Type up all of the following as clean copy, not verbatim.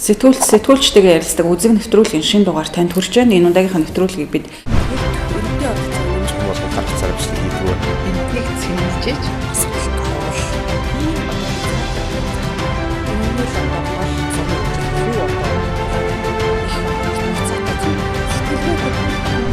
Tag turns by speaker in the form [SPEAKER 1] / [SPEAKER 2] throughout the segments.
[SPEAKER 1] Сэтгүүлчтэйгээ ярилцдаг үзэг нэвтрүүлгийн шинэ дугаар танд хүрч байна. Энэ удаагийнхаа нэвтрүүлгийг бид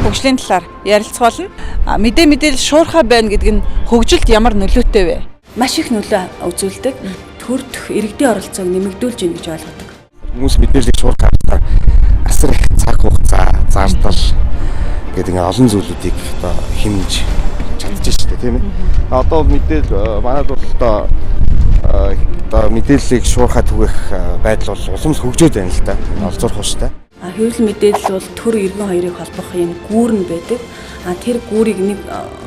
[SPEAKER 1] хөгжлийн талаар ярилцгаална. Мэдээлэл шуурхай байна гэдэг нь хөгжилд ямар нөлөөтэй вэ?
[SPEAKER 2] Маш их нөлөө үзүүлдэг. Төрдөх иргэдийн оролцоог нэмэгдүүлж ийн гэж ойлгодог.
[SPEAKER 3] Хүмүүс мэдээллийг шуурхай авахтаа асар их цаг хугацаа, зардал гэдэг олон зүйлүүдийг одоо хэмж чадчих шүү дээ, тийм ээ. Одоо манайд бол одоо мэдээллийг шуурхай түгэх байдал бол улам хөгжөөд байна л да. Олзуурах ууштай.
[SPEAKER 2] Хэвлэл мэдээлэл бол төр иргэн хоёрыг холбох юм гүүрэн байдаг. Тэр гүүрийг нэг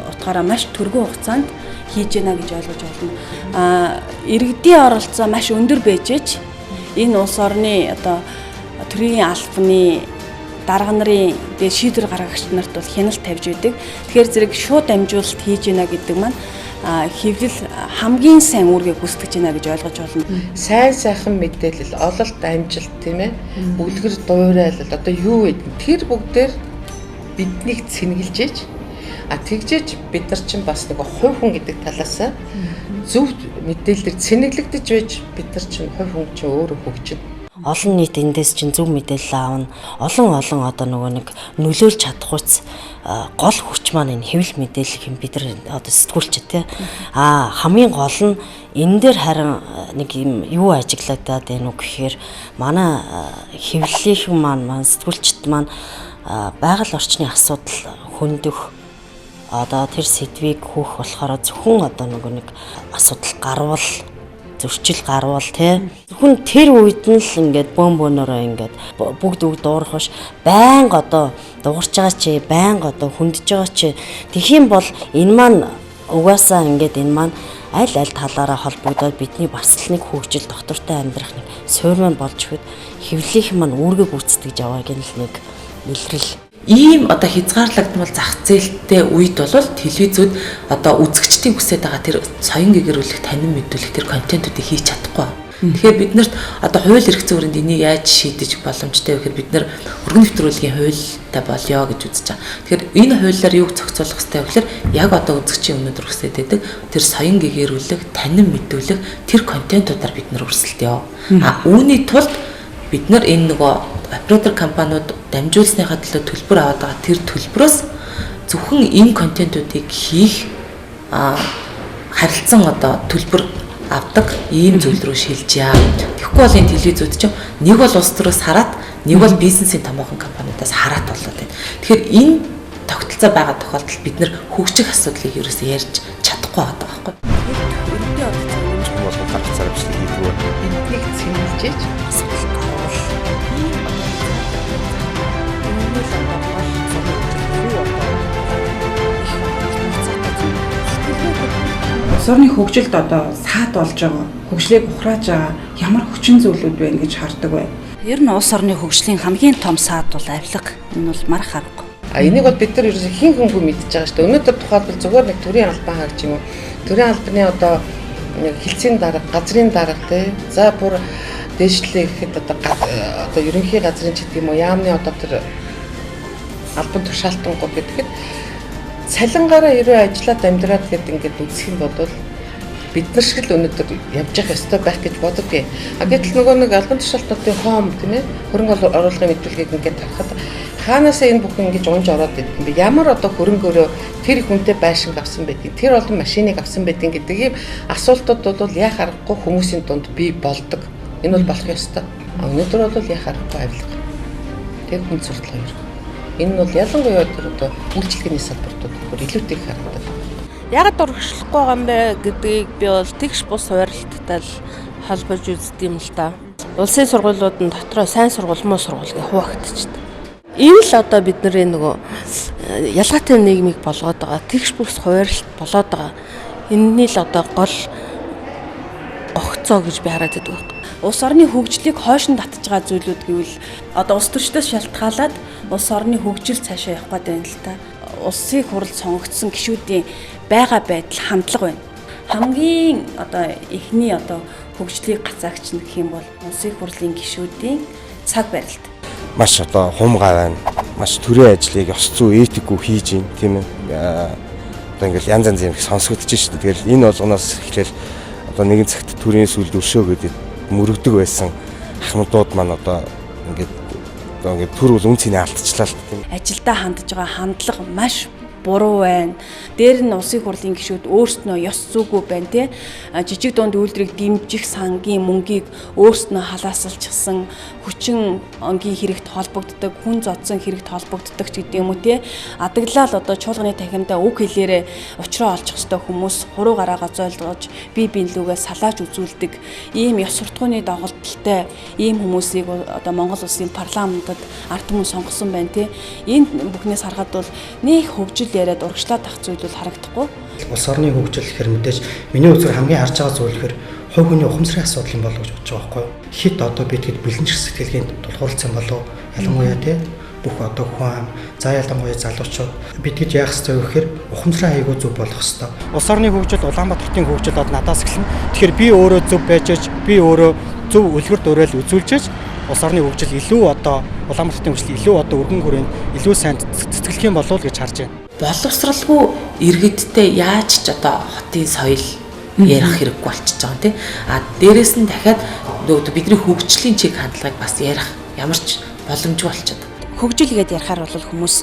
[SPEAKER 2] утгаараа маш түргэн хугацаанд хийж яана гэж ойлгож байна. Иргэдийн оролцоо маш өндөр байжээч энэ улс орны одоо төрийн албаны дарга нарын дээр шийдвэр гаргагч нарт бол хяналт тавьж байдаг. Тэгэхээр зэрэг шууд амжуулалт хийж яана гэдэг маань хэвлэл хамгийн сайн үүргээ гүйцэтгэж байна гэж ойлгож байна.
[SPEAKER 4] Сайхан мэдээлэл, ололт, амжилт тийм ээ. Үлгэр дуурайлал одоо юу вэ? Тэр бүгдээр биднийг цэнгэлжээж тэгжээж бид нар чинь бас нэг хувь хүн гэдэг талаас зөв мэдээлэлээр цэнэглэгдэж байж бид нар чинь хувь хүн чинь өөрөө хөгжинэ.
[SPEAKER 5] Олон нийт эндээс чинь зөв мэдээлэл аавна. Олон одоо нөгөө нэг нөлөөлж чадахуйц гол хүч маань энэ хэвлэл мэдээлэл юм бид нар одоо сэтгүүлчтэй тий. Хамгийн гол нь энэ дээр харин нэг юм юу ажиглагдаад байна уу гэхээр манай хэвлэлийнхэн маань сэтгүүлчд маань байгаль орчны асуудал хөндөх одоо тэр сэдвийг хөөх болохоор зөвхөн одоо нэг асуудал гарвал зөрчил гарвал тий зөвхөн тэр үед нь л ингээд бөөнөөрөө ингээд бүгд дуурах биш байнга одоо дуурч байгаа чи байнга одоо хүндэж байгаа чи тэгхийн бол энэ маань угаасаа ингээд энэ маань аль талаараа холбогдоод бидний бас л нэг хөгжил доктортой амьдрах нэг суурь маань болж өгöd хэвлэлийнхэн маань үүргээ гүйцэтгэж явааг нь л нэг илрэл.
[SPEAKER 6] Ийм одоо хязгаарлагдмал зах зээлтэй үед бол телевизүүд одоо үзэгчдийн хүсэж байгаа тэр соён гэгэрүүлэх танин мэдүүлэх тэр контентуудыг хийж чадахгүй. Тэгэхээр бид нарт одоо хууль эрх зүйн хүрээнд энийг яаж шийдэж боломжтой вэ гэхээр бид нар өргөн нэвтрүүлгийн хуультай болёо гэж үзэж байгаа. Тэгэхээр энэ хуулиар юуг зохицуулах хэрэгтэй вэ гэхээр яг одоо үзэгчийн өнөдөр хүсэж байдаг тэр соён гэгэрүүлэх танин мэдүүлэх тэр контентуудаар бид нар өрсөлдөё. Үүний тулд бид нар энэ нөгөө оператор компаниуд дамжуулсныхаа төлөө төлбөр аваад байгаа тэр төлбөрөөс зөвхөн энэ контентуудыг хийх харилцан одоо төлбөр авдаг ийм зүйл рүү шилжээ. Тэгэхгүй бол энэ телевизүүд чинь нэг бол улс төрөөс хараад нэг бол бизнесийн томоохон компаниудаас хараад болоод байна. Тэгэхээр энэ тогтолцоо байгаа тохиолдолд бид нэр хөгжих асуудлыг ерөөсөө ярьж чадахгүй байгаа байхгүй.
[SPEAKER 4] Иргэдийн оролцоо
[SPEAKER 3] харилцаа бичлэг хийдгүү
[SPEAKER 4] биднийг цэнгэлжээж
[SPEAKER 1] улс орны хөгжилд одоо саад болж байгаа, хөгжлийг ухрааж байгаа ямар хүчин зүйлүүд байна гэж хардаг бай.
[SPEAKER 2] Ер нь улс орны хөгжлийн хамгийн том саад бол авилга. Энэ бол марх аргагүй.
[SPEAKER 4] Энийг бол бид нар ерөөсөө хин хөнгөө мэдчихэж байгаа шүү дээ. Өнөөдөр тухайлбал зүгээр нэг төрийн албан хаагч юм уу? Төрийн албаны одоо нэг хилцээний дарга, газрын дарга тий. За бүр дээшлээ гэхэд одоо ерөнхий газрын ч гэдэг юм уу? Яамны одоо тэр албан тушаалтангууд гэхэд цалингаараа ерөө ажиллаад амьдраад гэдэг ингээд үзэх юм бол бид нар шиг л өнөөдөр явж явах ёстой байх гэж боддоггүй. Гэтэл нөгөө нэг албан тушаалтнуудын хоом тийм ээ хөрөнгө оруулалтын мэдүүлгийг ингээд харахад хаанаасаа энэ бүхэн ингэж унж ороод идэв юм бэ? Ямар одоо хөрөнгөөрөө тэр их хүнтэй байшинг авсан байдгийг, тэр олон машиныг авсан байдгийг гэдэг ийм асуултууд бол яах аргагүй хүмүүсийн дунд бий болдог. Энэ бол болох ёстой. Өнөөдөр бол яах аргагүй авилга. Тэр хүн суртал хоёр. Энэ бол ялангуяа одоо үйлчлэгээний салбартууд бүр илүүтэй харагдав.
[SPEAKER 7] Яг дургшлахгүй байгаа юм бэ гэдгийг би бол тэгш бус хуваарлттай л холбож үздэг юм л та. Улсын сургуулиуд нь дотроо сайн сургууль муу сургууль гэж хуваагдчихдаг. Энэ л одоо бидний нөгөө ялгаатай нийгмийг болгоод байгаа тэгш бус хуваарлт болоод байгаа. Энэний л одоо гол огцоо гэж би хараад байдаг.
[SPEAKER 2] Улс орны хөгжлийг хойш нь татж байгаа зүйлүүд гэвэл одоо улс төрчдөөс шалтгаалаад улс орны хөгжил цаашаа явах гэдэг юм л та. Улсын хурлд сонгогдсон гишүүдийн байгаа байдал хандлага байна. Хамгийн одоо эхний одоо хөгжлийг гацаагч гэх юм бол улсын их хурлын гишүүдийн цаг барилт.
[SPEAKER 3] Маш одоо хумгай байна. Маш төрийн ажлыг ёс зүй этикгүй хийж ийн тийм ээ. Одоо ингээл янз янз юм их сонсогдож шүү дээ. Тэгэл энэ болгоноос эхлээл одоо нэгэн цагт төрийн сүлд өршөө гэдэг мөрөгдөг байсан ахмадууд маань одоо ингээд төр бол үн цэний алдчихлаа л тийм.
[SPEAKER 2] Ажилдаа хандж байгаа хандлага маш буруу байна. Дээр нь улсын хурлын гишүүд өөрснөө ёс зүйгүй байна тий. Жижиг дунд үйлдвэрийг дэмжих сангийн мөнгийг өөрснөө халаасалчихсан, хүчин онгийн хэрэгт холбогддог, хүн зодсон хэрэгт холбогддог ч гэдэг юм уу тий. Адаглал одоо чуулганы танхимдаа үг хэлээрээ учраа олчих ёстой хүмүүс хуруу гараа зойлгож бие биенлүүгээ салааж үзүүлдэг ийм ёс суртахууны доголдолтой ийм хүмүүсийг одоо Монгол улсын парламентод ард түмэн сонгосон байна тий. Энэ бүхнээс харахад бол нэг хөгжил яриад урагшлаад ах зүйл бол харагдахгүй.
[SPEAKER 8] Улс орны хөгжил гэхээр мэдээж миний үзээр хамгийн харж байгаа зүйл гэхээр хувь хүний ухамсарын асуудал юм болов гэж бодож байгаа байхгүй юу? Хит одоо бид хэд бэлэнч сэтгэлгээнд тулгуурласан болов ялангуяа тий бүх одоо хүн за ялангуяа залуучууд бид хэд яах ёстой вэ гэхээр ухамсарын аягүй зөв болох ёстой. Улс орны хөгжил Улаанбаатарын хөгжил од надаас эхэлнэ. Тэгэхээр би өөрөө зөв байж би өөрөө зөв үлгэр дуурайл үзүүлж улс орны хөгжил илүү одоо Улаанбаатарын хөгжил илүү одоо өргөн хүрээнд илүү сайн цэцгэлэх юм болов уу гэж харж байна.
[SPEAKER 6] Боловсралгүй иргэдтэй яаж ч одоо хотын соёл ярих хэрэггүй болчихж байгаа тийм. Дээрээс нь дахиад бидний хөгжлийн чиг хандлагыг бас ярих ямар ч боломжгүй болчиход.
[SPEAKER 2] Хөгжил гэдээ ярихаар бол хүмүүс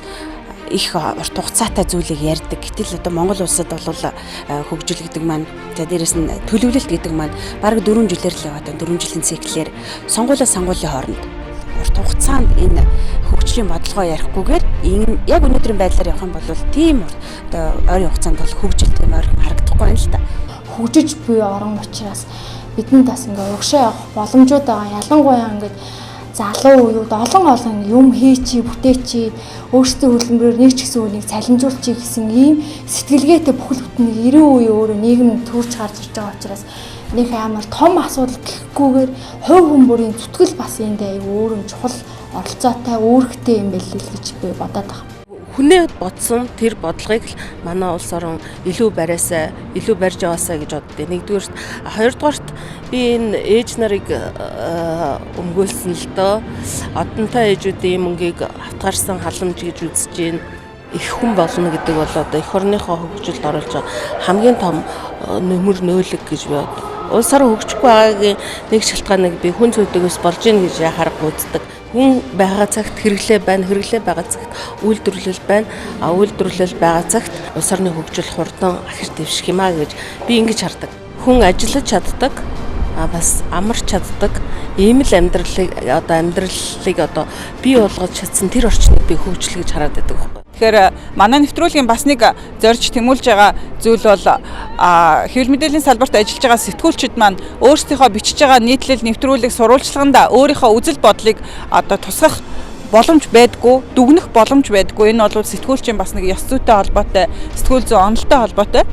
[SPEAKER 2] их урт хугацаатай зүйлийг ярьдаг. Гэтэл одоо Монгол улсад бол хөгжил гэдэг маань за дээрэс нь төлөвлөлт гэдэг маань бараг 4 жилээр л яваад 4 жилийн циклээр сонгуулийн хооронд урт хугацаанд энэ хөгжлийн бодлогоо ярихгүйгээр яг өнөөдрийн байдлаар явах юм бол тийм одоо ойрын хугацаанд бол хөгжил тийм ойрхон харагдахгүй байна л да.
[SPEAKER 9] Хөгжиж буй орон учраас бидний бас ингээ урагшаа явах боломжууд байгаа. Ялангуяа ингээ залуу үеуд олон юм хийчи, бүтээчи, өөрсдийн хөлбөмбөрөөр нэг ч гэсэн үнийг цалинжуулчих гэсэн ийм сэтгэлгээтэй бүхэл бүтэн 90 үе өөрөө нийгэм төрж гарч ирж байгаа учраас нэг амар том асуудал гэхгүйгээр хувь хүн бүрийн зүтгэл бас энд аягүй өөрөм чухал оролцоотой үүрэгтэй юм байл л гэж би бодоод байна.
[SPEAKER 7] Хүнээ бодсон тэр бодлогыг л манай улс орон илүү бариасаа, илүү барьж яваасаа гэж боддیں۔ Нэгдүгээрт, хоёрдугаарт би энэ ээж нарыг өмгөөлсөн л доо. Одонтой ээжүүдийн мөнгийг хатгаарсан халамж гэж үзэж байна. Их хүн болно гэдэг бол одоо эх орныхоо хөгжилд оруулж байгаа хамгийн том нөмөр нөөлөг гэж би боддог. Улс орон хөгжихгүй байгаагийн нэг шалтгааныг би хүн зөвдөгөөс болж ийн гэж харах үздэг. Хүн байгаа цагт хэрэглээ байна, хэрэглээ байгаа цагт үйлдвэрлэл байна. Үйлдвэрлэл байгаа цагт улс орны хөгжил хурдан ахир дэвших юм а гэж би ингэж хардаг. Хүн ажиллаж чаддаг, бас амарч чаддаг. Ийм л амьдралыг одоо бий болгож чадсан тэр орчныг би хөгжил гэж хараад байдаг байхгүй.
[SPEAKER 1] Тэгэхээр манай нэвтрүүлгийн бас нэг зорж тэмүүлж байгаа зүйл бол хэвлэл мэдээллийн салбарт ажиллаж байгаа сэтгүүлчид маань өөрсдийнхөө бичиж байгаа нийтлэл нэвтрүүлэг сурвалжлаганда өөрийнхөө үзэл бодлыг одоо тусгах боломж байдгүй, дүгнэх боломж байдгүй. Энэ бол сэтгүүлчийн бас нэг ёс зүйтэй холбоотой, сэтгүүл зүйн онолтой холбоотой.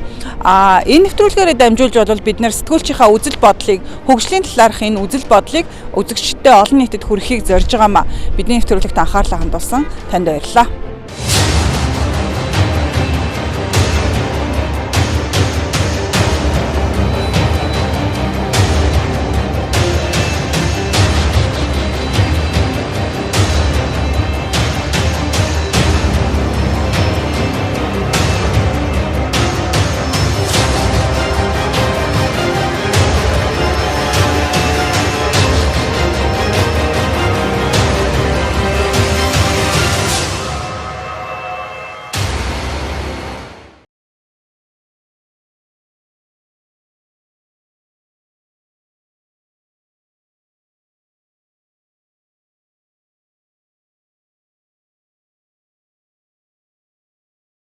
[SPEAKER 1] Энэ нэвтрүүлгээрээ дамжуулж бол бид нэр сэтгүүлчийнхаа үзэл бодлыг, хөгжлийн талаарх энэ үзэл бодлыг үзэгчдэд олон нийтэд хүрэхийг зорж байгаамаа. Бидний нэвтрүүлэгт анхаарлаа хандуулсан танд баярлалаа.